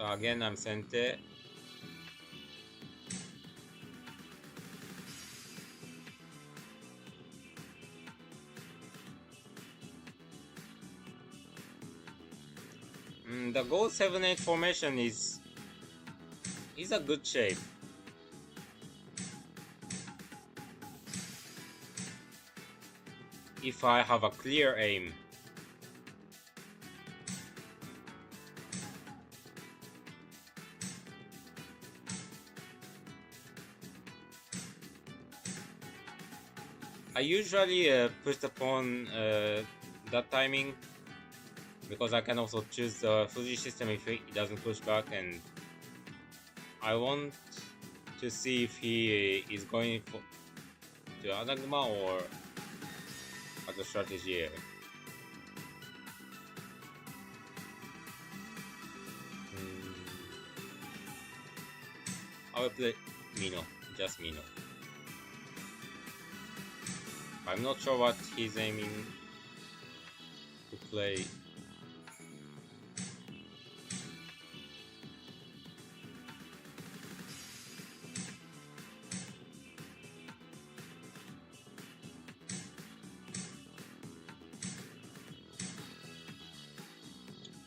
So again, I'm Sente. The gold 7-8 formation is a good shape. If I have a clear aim. I usually push the pawn that timing because I can also choose the Fuji system if he doesn't push back, and I want to see if he is going to Anagma or other strategy. I will play Mino, just Mino. I'm not sure what he's aiming to play.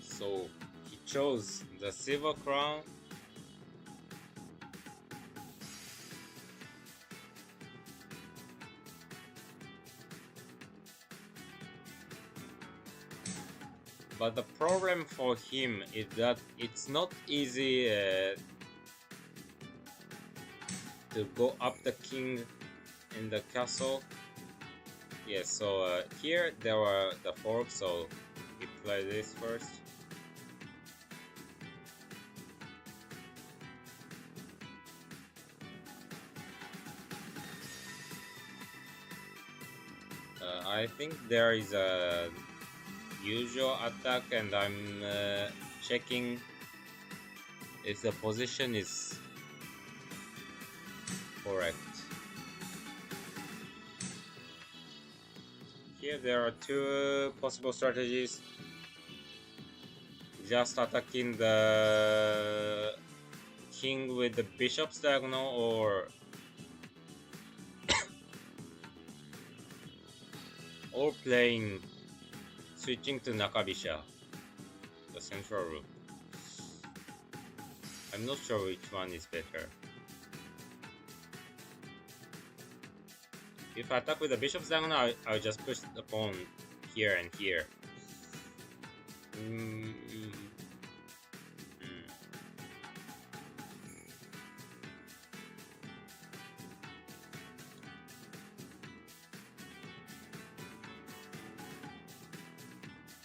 So he chose the silver crown. But the problem for him is that it's not easy to go up the king in the castle. Yes, so here there were the forks, so we play this first. I think there is a usual attack, and I'm checking if the position is correct. Here there are two possible strategies. Just attacking the king with the bishop's diagonal, or playing switching to Nakabisha, the central rook. I'm not sure which one is better. If I attack with the bishop's diagonal, I'll just push the pawn here and here.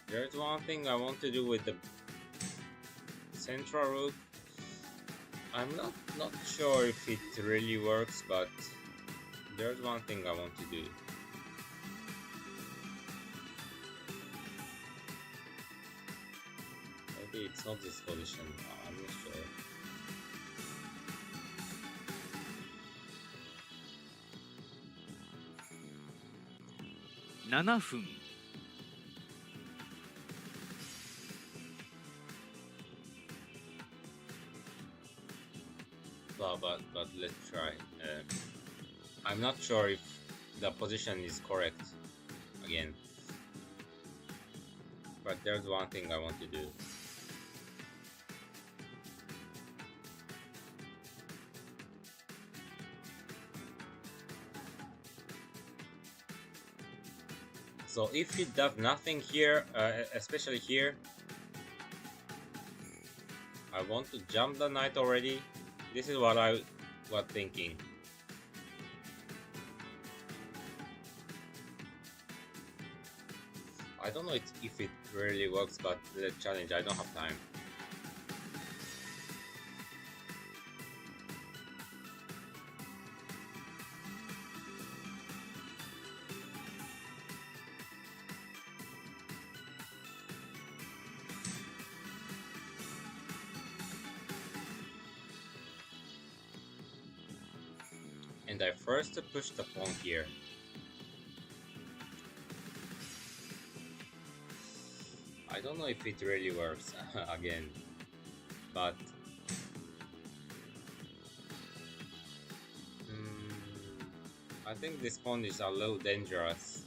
There's one thing I want to do with the central rook. I'm not sure if it really works, but there's one thing I want to do. Maybe it's not this position. I'm not sure. But let's try. I'm not sure if the position is correct again, but there's one thing I want to do. So if it does nothing here, especially here, I want to jump the knight already. This is what I was thinking. I don't know if it really works, but the challenge, I don't have time. And I first push the pawn here. I don't know if it really works again. but mm, I think this pawn is a little dangerous.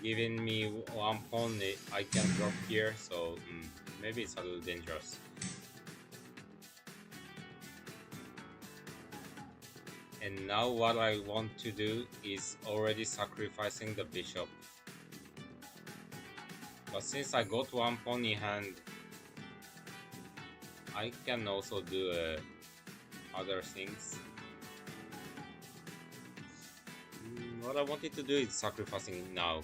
Giving me one pawn I can drop here, so maybe it's a little dangerous. And now what I want to do is already sacrificing the bishop. But since I got one pawn in hand, I can also do other things. What I wanted to do is sacrificing it now.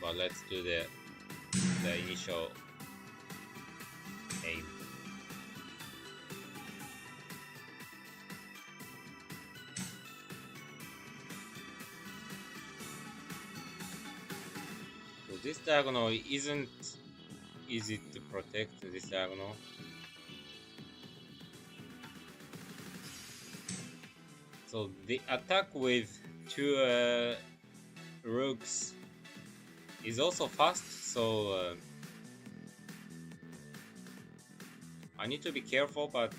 But let's do the initial aim. So this diagonal isn't easy to protect, this diagonal. So the attack with two rooks is also fast, so I need to be careful, but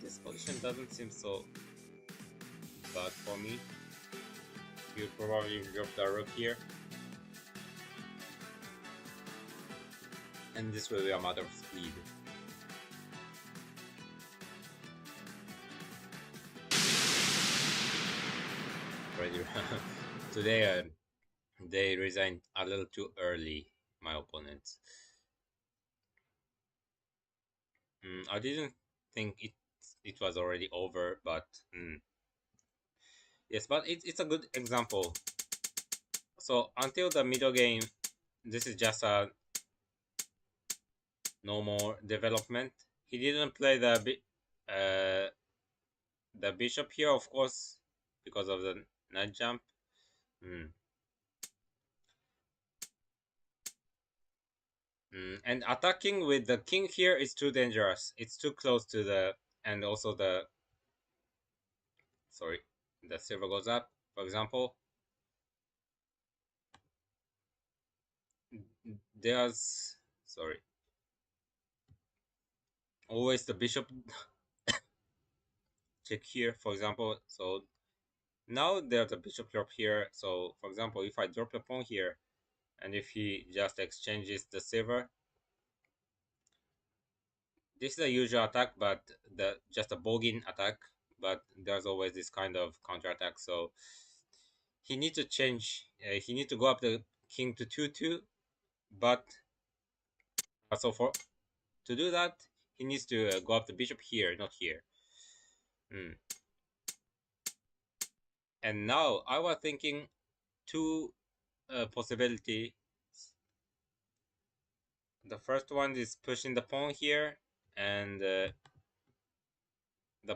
this position doesn't seem so bad for me. You probably drop the rook here, and this will be a matter of speed. Today they resigned a little too early, my opponents. I didn't think it was already over, but yes, but it's a good example. So until the middle game, this is just a normal development. He didn't play the bishop here, of course, because of the knight jump. And attacking with the king here is too dangerous. It's too close to the, and also the, sorry, the silver goes up, for example. There's, sorry, always the bishop check here, for example. So now there's a bishop drop here. So for example, if I drop a pawn here, and if he just exchanges the silver, this is a usual attack, but just a boggin attack. But there's always this kind of counter attack. So he needs to change. He needs to go up the king to 2-2. But so for to do that, he needs to go up the bishop here, not here. And now I was thinking two possibilities. The first one is pushing the pawn here and the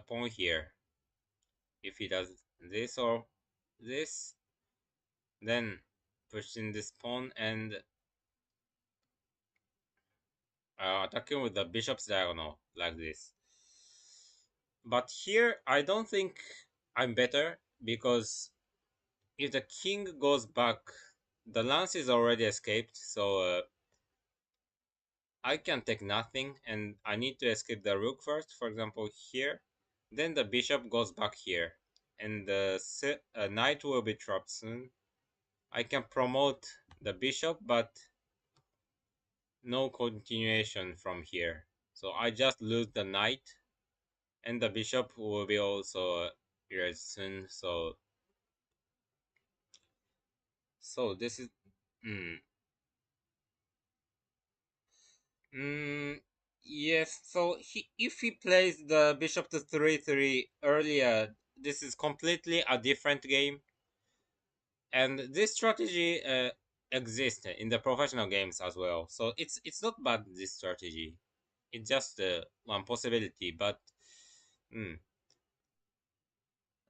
pawn here. If he does this or this, then pushing this pawn and attacking with the bishop's diagonal like this. But here I don't think I'm better, because if the king goes back, the lance is already escaped, so I can take nothing, and I need to escape the rook first, for example here. Then the bishop goes back here, and the knight will be trapped soon. I can promote the bishop, but no continuation from here. So I just lose the knight, and the bishop will be also erased soon. So this is yes. So if he plays the bishop to 3-3 earlier, this is completely a different game. And this strategy exists in the professional games as well. So it's not bad, this strategy. It's just one possibility. But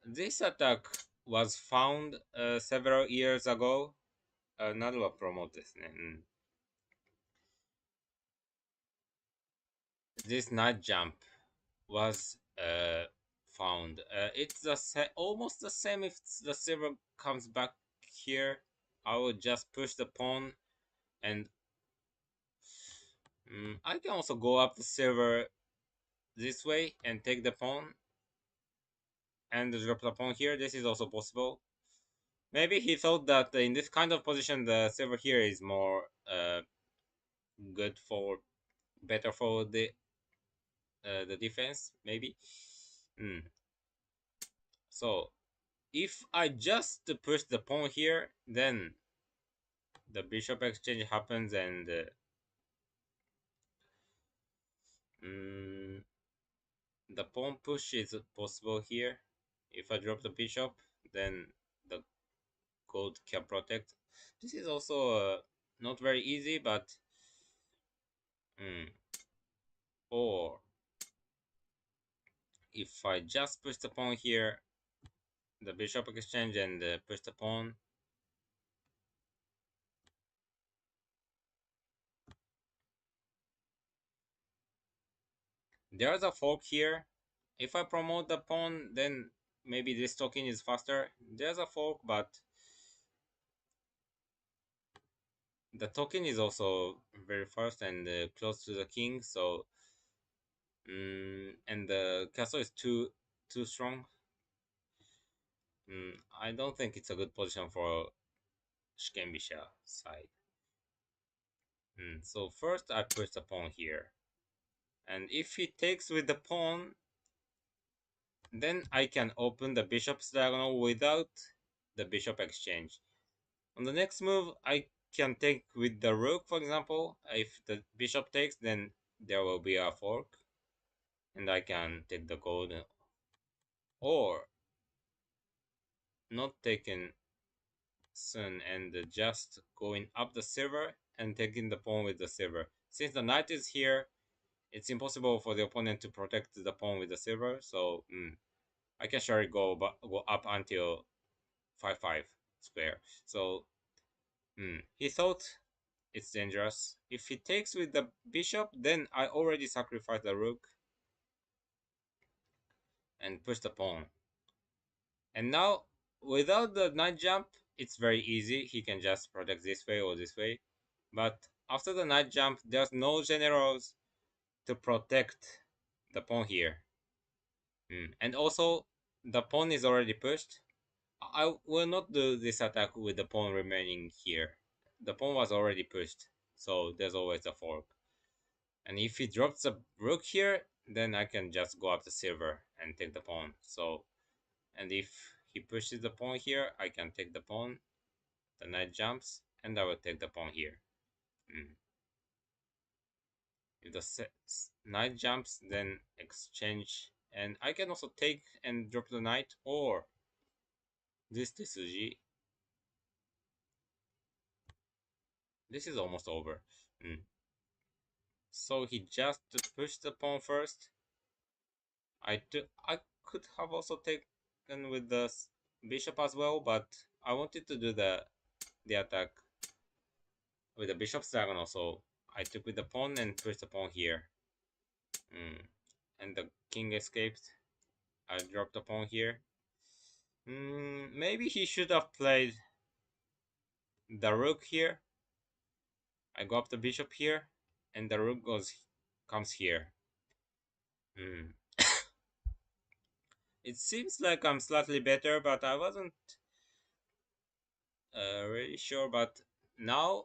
this attack was found several years ago. なるはプロモートですね。This knight jump was found. It's almost the same if the silver comes back here. I will just push the pawn and I can also go up the silver this way and take the pawn and drop the pawn here. This is also possible. Maybe he thought that in this kind of position the silver here is more good for better for the defense maybe. Mm. So if I just push the pawn here, then the bishop exchange happens and mm, the pawn push is possible here. If I drop the bishop, then the gold can protect. This is also not very easy, but mm, or if I just push the pawn here, the bishop exchange and push the pawn. There's a fork here. If I promote the pawn, then maybe this token is faster. There's a fork, but the token is also very fast and close to the king, so and the castle is too strong. I don't think it's a good position for Shikenbisha side. So first I push the pawn here, and if he takes with the pawn, then I can open the bishop's diagonal without the bishop exchange. On the next move, I can take with the rook, for example. If the bishop takes, then there will be a fork, and I can take the gold, or not taking soon and just going up the silver and taking the pawn with the silver. Since the knight is here, it's impossible for the opponent to protect the pawn with the silver, so I can surely go up until 5-5 square. So he thought it's dangerous. If he takes with the bishop, then I already sacrifice the rook and push the pawn. And now, without the knight jump, it's very easy. He can just protect this way or this way. But after the knight jump, there's no generals to protect the pawn here. And also, the pawn is already pushed. I will not do this attack with the pawn remaining here. The pawn was already pushed, so there's always a fork. And if he drops the rook here, then I can just go up the silver and take the pawn. So, and if he pushes the pawn here, I can take the pawn. The knight jumps, and I will take the pawn here. If the knight jumps, then exchange. And I can also take and drop the knight, or this tsuji. This is almost over. So he just pushed the pawn first. I could have also taken with the bishop as well, but I wanted to do the attack with the bishop's diagonal, so I took with the pawn and pushed the pawn here. And the king escaped. I dropped the pawn here. Maybe he should have played the rook here. I go up the bishop here, and the rook comes here. It seems like I'm slightly better, but I wasn't really sure. But now,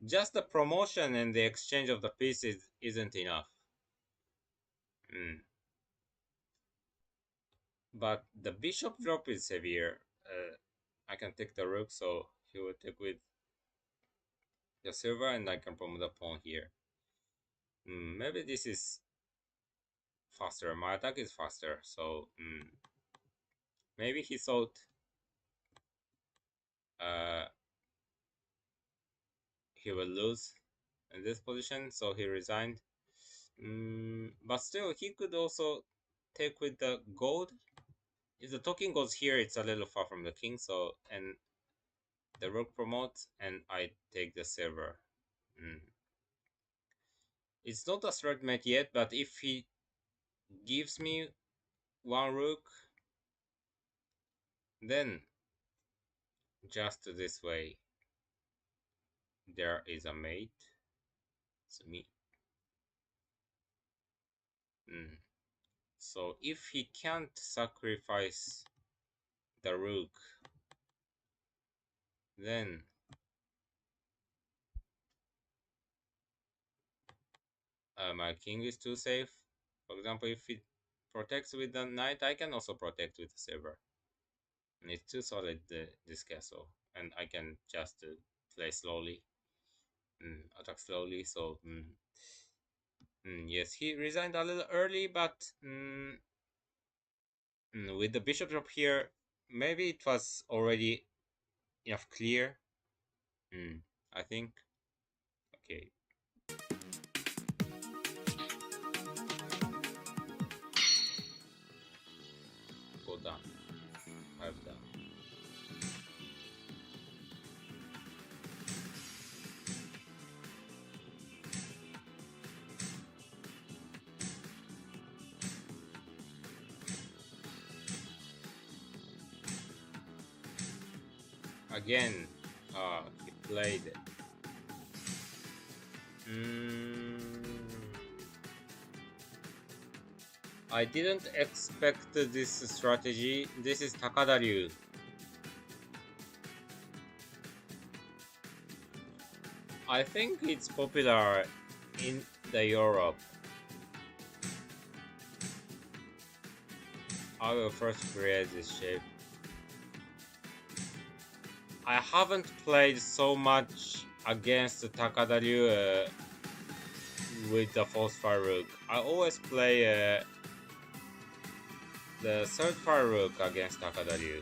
just the promotion and the exchange of the pieces isn't enough. But the bishop drop is severe. I can take the rook, so he will take with the silver, and I can promote the pawn here. Maybe this is faster. My attack is faster, so maybe he thought uh, he will lose in this position, so he resigned. But still, he could also take with the gold. If the token goes here, it's a little far from the king, so and the rook promotes, and I take the silver. It's not a threat mate yet, but if he gives me one rook, then just this way there is a mate. It's me. So if he can't sacrifice the rook, then my king is too safe. For example, if it protects with the knight, I can also protect with the saber. And it's too solid, this castle. And I can just play slowly, attack slowly. So yes, he resigned a little early, but with the bishop drop here, maybe it was already enough clear. I think. Okay. Go down. 5 down. Again, he played. I didn't expect this strategy. This is Takada Ryu. I think it's popular in the Europe. I will first create this shape. I haven't played so much against Takada Ryu with the false fire rook. I always play the third fire rook against Takada Ryu.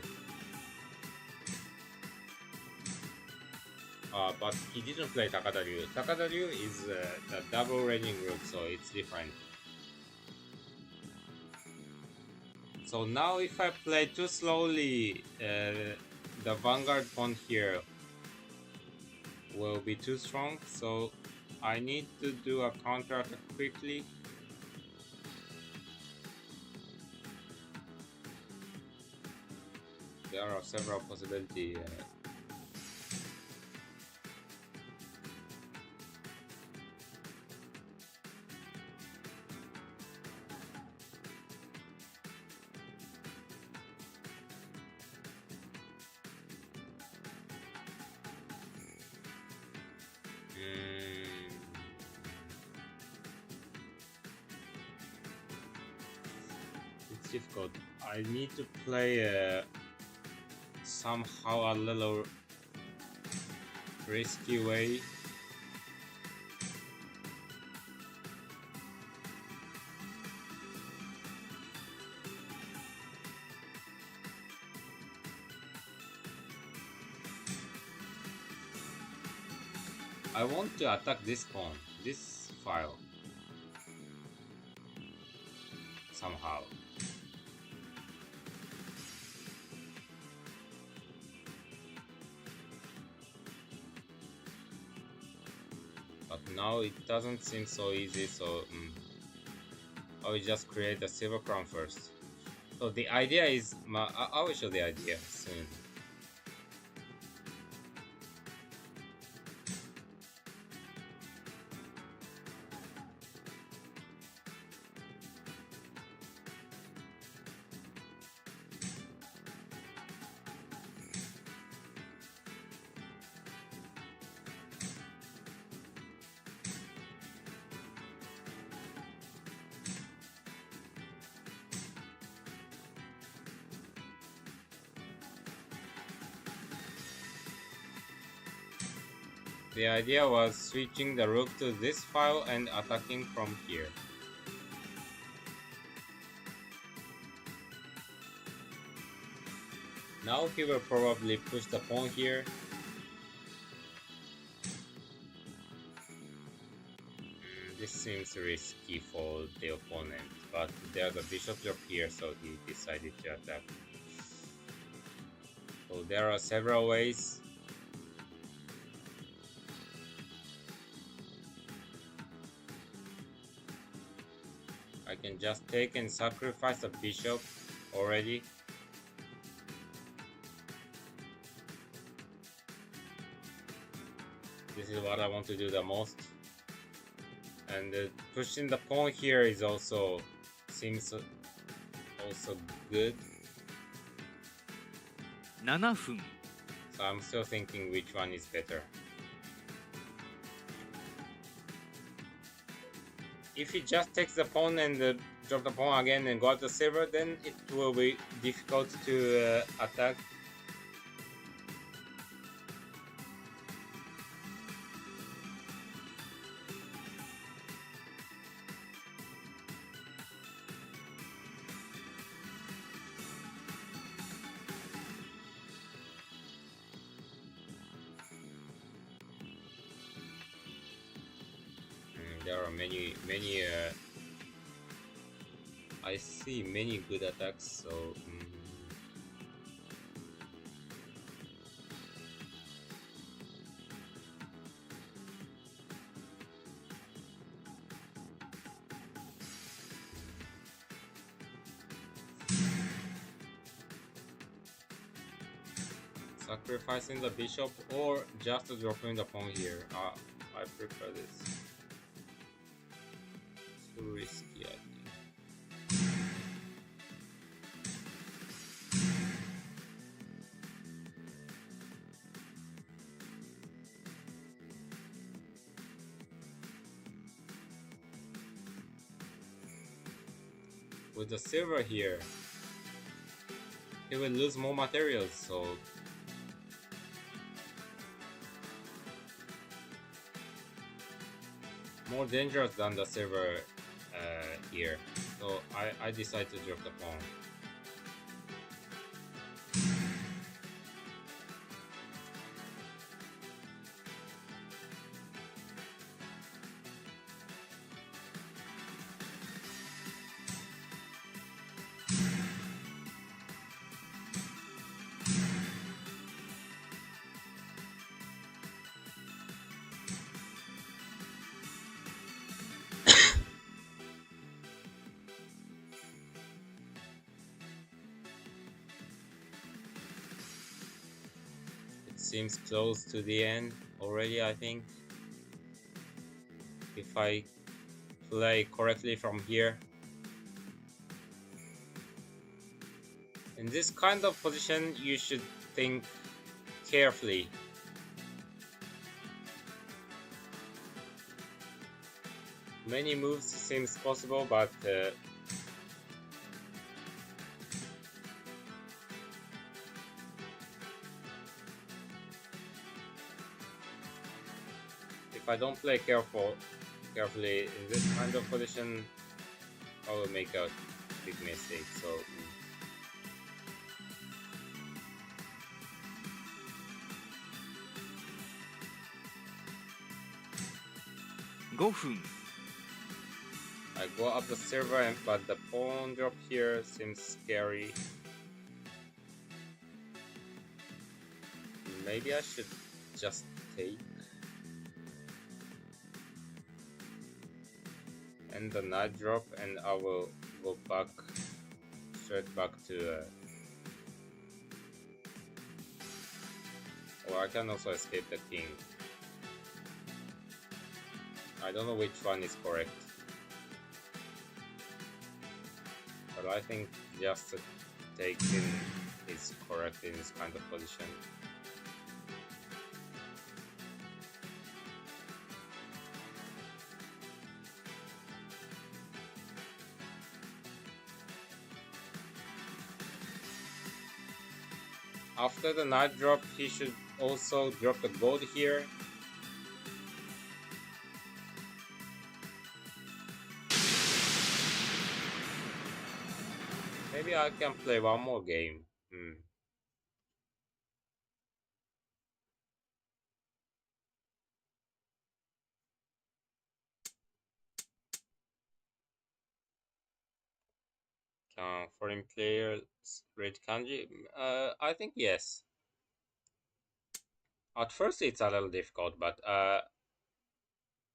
But he didn't play Takada Ryu. Takada Ryu is the double raging rook, so it's different. So now if I play too slowly, the vanguard pawn here will be too strong, so I need to do a counter attack quickly. There are several possibilities. It's difficult. I need to play somehow a little risky way. I want to attack this pawn, this file, somehow. But now it doesn't seem so easy, so I will just create a silver crown first. So the idea is, I will show the idea soon. The idea was switching the rook to this file and attacking from here. Now he will probably push the pawn here. This seems risky for the opponent, but there's a bishop drop here, so he decided to attack. So there are several ways. I can just take and sacrifice a bishop already. This is what I want to do the most. And pushing the pawn here is also seems also good. 7分 So I'm still thinking which one is better. If he just takes the pawn and drop the pawn again and go up the silver, then it will be difficult to attack. There are many I see many good attacks, so sacrificing the bishop or just dropping the pawn here. I prefer this. Too risky, I think. With the silver here, he will lose more materials, so more dangerous than the silver here. So I decided to drop the pawn. Seems close to the end already, I think. If I play correctly from here. In this kind of position, you should think carefully. Many moves seems possible, but if I don't play carefully in this kind of position, I will make a big mistake. So 5分 I go up the silver, but the pawn drop here seems scary. Maybe I should just take. And the knight drop, and I will go back, straight back to or I can also escape the king. I don't know which one is correct, but I think just taking is correct in this kind of position. After the knight drop, he should also drop the gold here. Maybe I can play one more game. 'Can foreign players read kanji? I think yes. At first it's a little difficult, but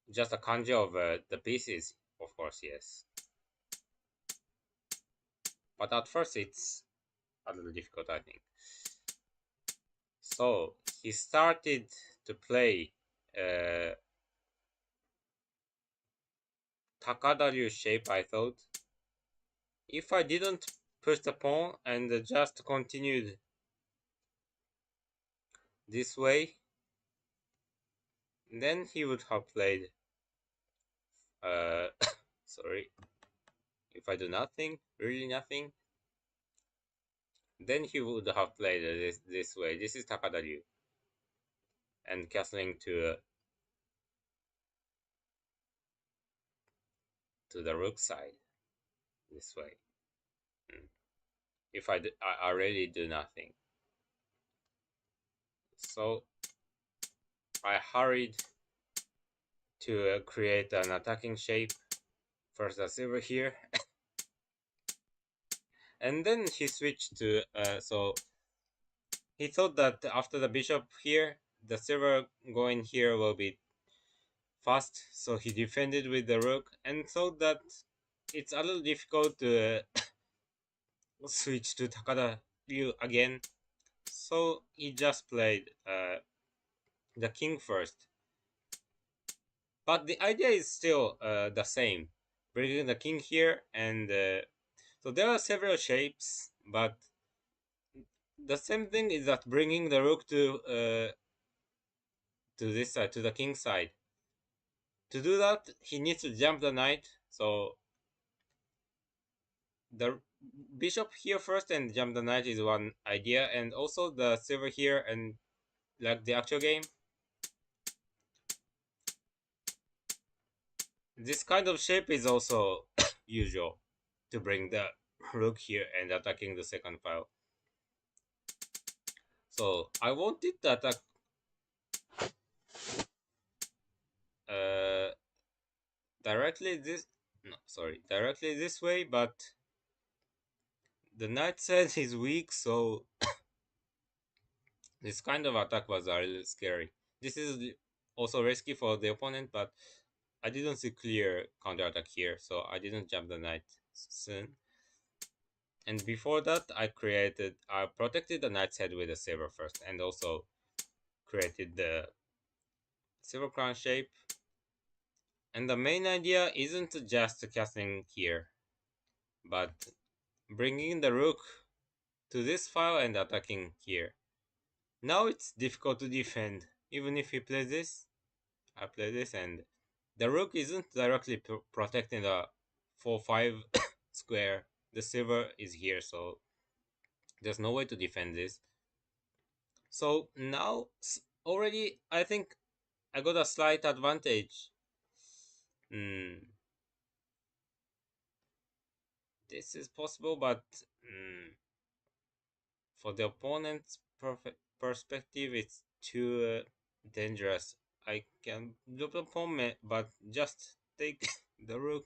just a kanji of the pieces, of course, yes. But at first it's a little difficult, I think. So he started to play Takada shape, I thought. If I didn't push the pawn and just continued this way, then he would have played sorry, if I do nothing, really nothing, then he would have played this way. This is Takada Ryu, and castling to the rook side this way. If I already do nothing, so I hurried to create an attacking shape. First the silver here, and then he switched to so he thought that after the bishop here, the silver going here will be fast, so he defended with the rook and thought that it's a little difficult to switch to Takada Ryu again, so he just played the king first. But the idea is still the same, bringing the king here, and so there are several shapes, but the same thing is that bringing the rook to this side, to the king side. To do that, he needs to jump the knight, so the bishop here first and jump the knight is one idea, and also the silver here, and like the actual game, this kind of shape is also usual to bring the rook here and attacking the second file. So I wanted to attack uh, directly this way, but the knight side is weak, so this kind of attack was a little scary. This is also risky for the opponent, but I didn't see clear counter attack here, so I didn't jump the knight soon. And before that, I protected the knight's head with a silver first, and also created the silver crown shape. And the main idea isn't just castling here, but bringing the rook to this file and attacking here. Now it's difficult to defend. Even if he plays this, I play this, and the rook isn't directly protecting the 4-5 square. The silver is here, so there's no way to defend this. So now already I think I got a slight advantage. This is possible, but for the opponent's perspective, it's too dangerous. I can do the pawn, but just take the rook.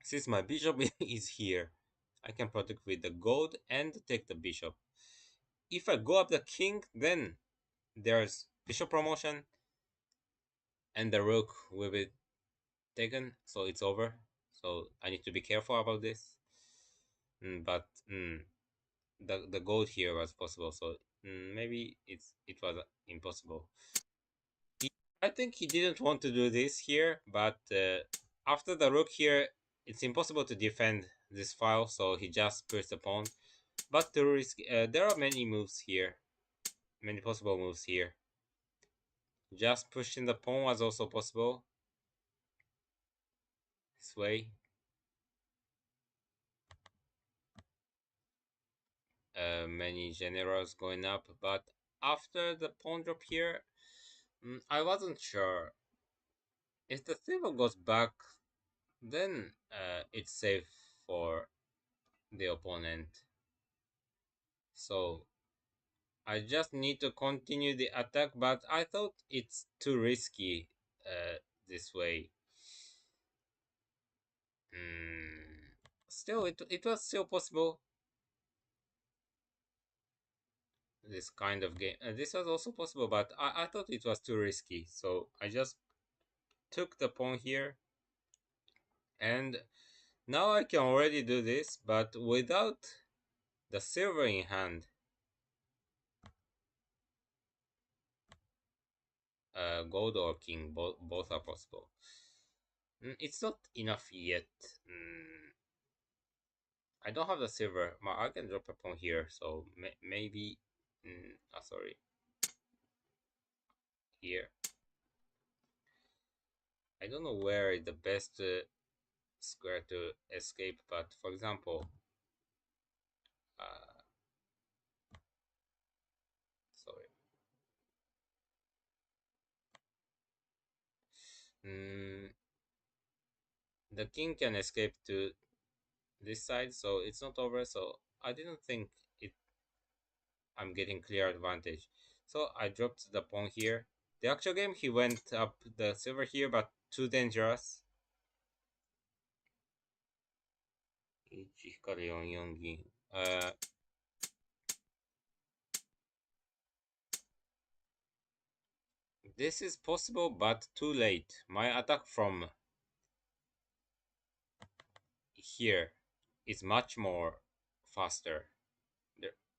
Since my bishop is here, I can protect with the gold and take the bishop. If I go up the king, then there's bishop promotion, and the rook will be taken, so it's over. So I need to be careful about this. But the gold here was possible, so maybe it was impossible. I think he didn't want to do this here, but after the rook here, it's impossible to defend this file, so he just pushed the pawn. But to risk, there are many moves here, many possible moves here. Just pushing the pawn was also possible. This way. Many generals going up, but after the pawn drop here, I wasn't sure. If the silver goes back, then it's safe for the opponent. So I just need to continue the attack, but I thought it's too risky this way. Still, it was still possible. This kind of game. This was also possible, but I thought it was too risky. So I just took the pawn here, and Now I can already do this, but without the silver in hand. Gold or king, both are possible. It's not enough yet. Mm, I don't have the silver. I can drop a pawn here, so maybe. Sorry, here. I don't know where is the best square to escape, but for example, uh, sorry. Mm, the king can escape to this side, so it's not over. So I didn't think it. I'm getting clear advantage. So I dropped the pawn here. The actual game, he went up the silver here, but too dangerous. 1から4、4銀。This is possible, but too late. My attack from here is much more faster.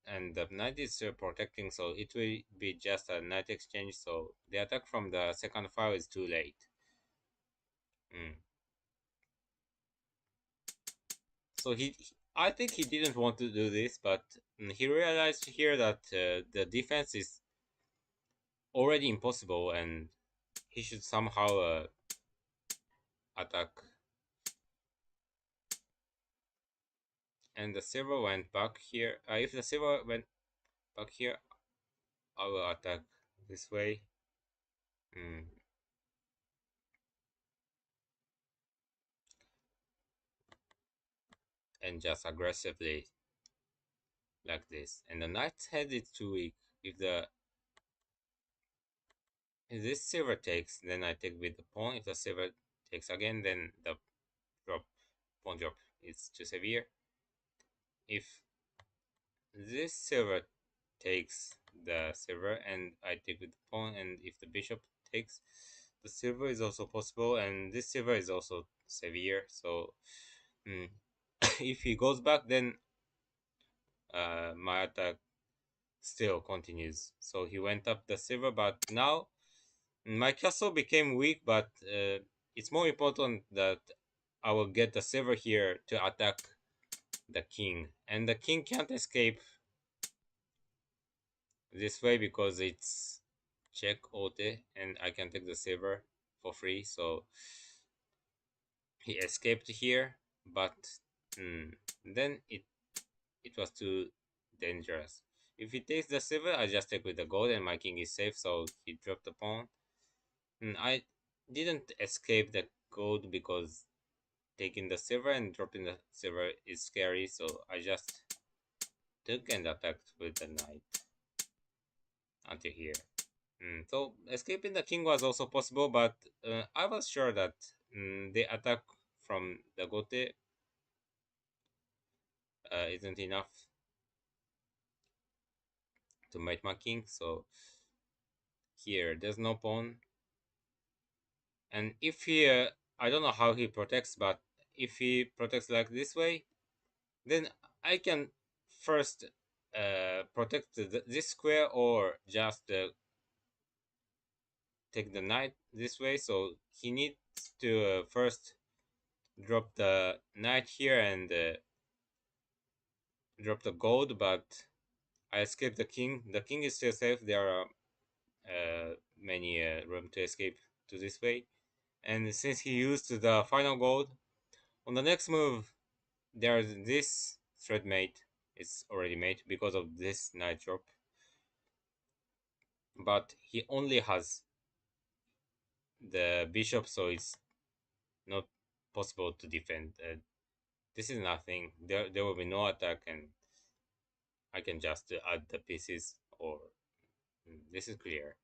And the knight is protecting, so it will be just a knight exchange. So the attack from the second file is too late. So I think he didn't want to do this, but he realized here that the defense is already impossible, and he should somehow attack. And the silver went back here. If the silver went back here, I will attack this way. And just aggressively like this. And the knight's head is too weak. If this silver takes, then I take with the pawn. If the silver takes again, then the pawn drop is too severe. If this silver takes the silver and I take with the pawn, and if the bishop takes, the silver is also possible, and this silver is also severe. So if he goes back, then my attack still continues. So he went up the silver, but now my castle became weak, but it's more important that I will get the silver here to attack the king. And the king can't escape this way because it's check ote, and I can take the silver for free. So he escaped here, but then it was too dangerous. If he takes the silver, I just take with the gold, and my king is safe. So he dropped the pawn. I didn't escape the gold because taking the silver and dropping the silver is scary, so I just took and attacked with the knight until here. So escaping the king was also possible, but I was sure that the attack from the gote isn't enough to make my king. So here there's no pawn, and if he I don't know how he protects, but if he protects like this way, then I can first protect this square, or just take the knight this way. So he needs to first drop the knight here and drop the gold, but I escaped the king. The king is still safe. There are many room to escape to this way. And since he used the final gold, on the next move, there's this thread mate. It's already made because of this knight drop. But he only has the bishop, so it's not possible to defend. This is nothing. There will be no attack, and I can just add the pieces. Or this is clear.